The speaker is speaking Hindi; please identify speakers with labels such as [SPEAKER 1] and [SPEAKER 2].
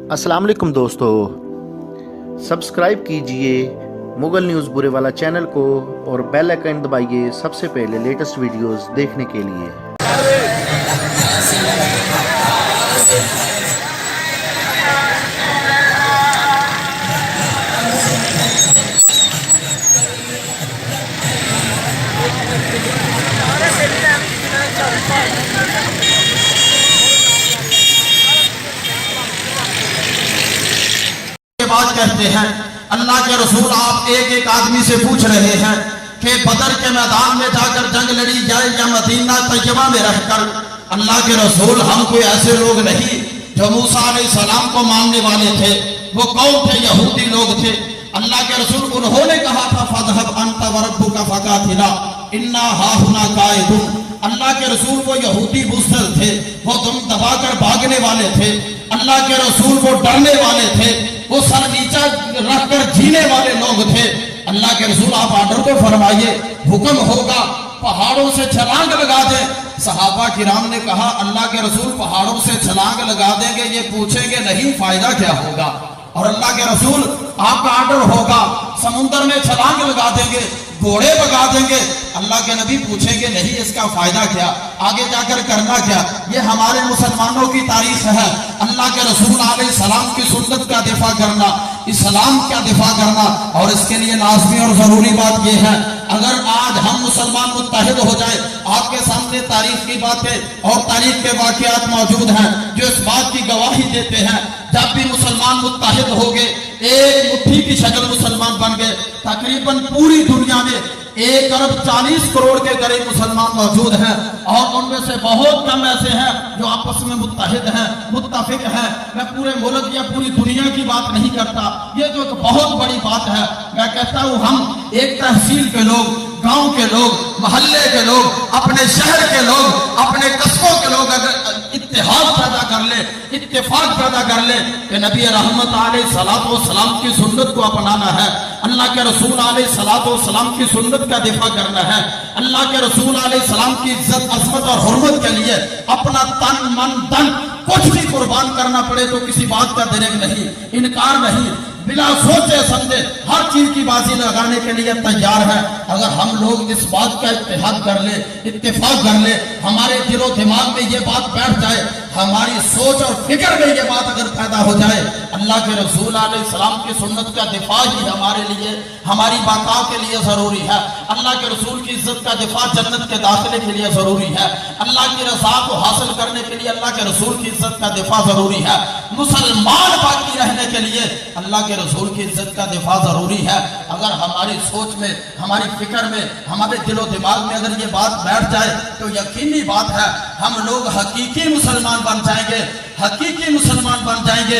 [SPEAKER 1] अस्सलाम वालेकुम दोस्तों, सब्सक्राइब कीजिए मुगल न्यूज़ बुरे वाला चैनल को और बेल आइकन दबाइए सबसे पहले लेटेस्ट वीडियोस देखने के लिए।
[SPEAKER 2] बात कहते हैं अल्लाह के रसूल, आप एक एक आदमी से पूछ रहे हैं कि बदर के मैदान में जाकर जंग लड़ी जाए या मदीना तैयबा में रहकर। अल्लाह के रसूल, हम कोई ऐसे लोग नहीं जो मूसा अलैहिस्सलाम को मानने वाले थे। वो कौन थे? यहूदी लोग थे। अल्लाह के रसूल, उन्होंने कहा था फज़हब अंता व रब्बुका फकातिला इन्ना हाहुना काइदुन। अल्लाह के रसूल वो यहूदी बुज़दिल थे, वो तुम दबाकर भागने वाले थे। अल्लाह के रसूल वो डरने वाले थे, वो सर नीचा रखकर जीने वाले लोग थे। अल्लाह के रसूल, आप आर्डर को फरमाइए, हुक्म होगा पहाड़ों से छलांग लगा दे। सहाबा किराम ने कहा अल्लाह के रसूल, पहाड़ों से छलांग लगा देंगे, ये पूछेंगे नहीं फायदा क्या होगा? और अल्लाह के रसूल, आपका आर्डर होगा समुद्र में छलांग लगा देंगे, घोड़े भगा देंगे। अल्लाह के नबी पूछेंगे नहीं इसका फायदा क्या, आगे जाकर करना क्या? ये हमारे मुसलमानों की तारीख है। अल्लाह के रसूल अलैहिस्सलाम की सुन्नत का दिफा करना, इस्लाम का दिफा करना। और इसके लिए लाजमी और जरूरी बात यह है, अगर आज हम मुसलमान मुत्तहिद हो जाए, आपके सामने तारीख की बातें और तारीख के वाकयात मौजूद हैं जो इस बात की गवाही देते हैं। जब भी मुसलमान मुत्तहिद हो गए, एक मुट्ठी की शक्ल मुसलमान बन गए, तकरीबन पूरी दुनिया में 1 अरब 40 करोड़ के करीब मुसलमान मौजूद हैं। और उनमें से बहुत कम ऐसे हैं जो आपस में मुत्तहिद हैं, मुत्तफिक हैं। मैं पूरे मुल्क या पूरी दुनिया की बात नहीं करता, ये तो एक बहुत बड़ी बात है। मैं कहता हूँ हम एक तहसील के लोग, गांव के लोग, मोहल्ले के लोग, अपने शहर के लोग, अपने कस्बों के लोग अगर इत्तेहाद पैदा कर ले, इत्तेफाक पैदा कर ले कि नबी रहमत अलैहिस्सलातु वस्सलाम की सुन्नत को अपनाना है, अल्लाह के रसूल अलैहिस्सलातु वस्सलाम की सुन्नत का दिफा करना है, अल्लाह के रसूल अलैहिस्सलाम की इज्जत अज़मत और हुर्मत के लिए अपना तन मन धन कुछ भी कुर्बान करना पड़े तो किसी बात का दरेक नहीं, इनकार नहीं, बिना सोचे समझे हर चीज की बाजी लगाने के लिए तैयार है। अगर हम लोग इस बात का इत्तेहाद कर ले, इत्तेफाक कर ले, हमारे दिलो दिमाग में ये बात बैठ जाए, हमारी सोच और फिक्र में ये बात अगर पैदा हो जाए, अल्लाह के रसूल अलैहिस्सलाम की सुन्नत का दिफा ही हमारे लिए, हमारी बाकाओं के लिए जरूरी है। अल्लाह के रसूल की इज्जत का दिफा जन्नत के दाखिले के लिए जरूरी है। अल्लाह की रज़ा को हासिल करने के लिए अल्लाह के रसूल की इज्जत का दिफा जरूरी है। मुसलमान बाकी रहने के लिए अल्लाह के रसूल की इज्जत का दिफा जरूरी है। अगर हमारी सोच में, हमारी फिक्र में, हमारे दिलो दिमाग में अगर ये बात बैठ जाए तो यकीनी बात है हम लोग हकीकी मुसलमान बन जाएंगे, हकीकी मुसलमान बन जाएंगे।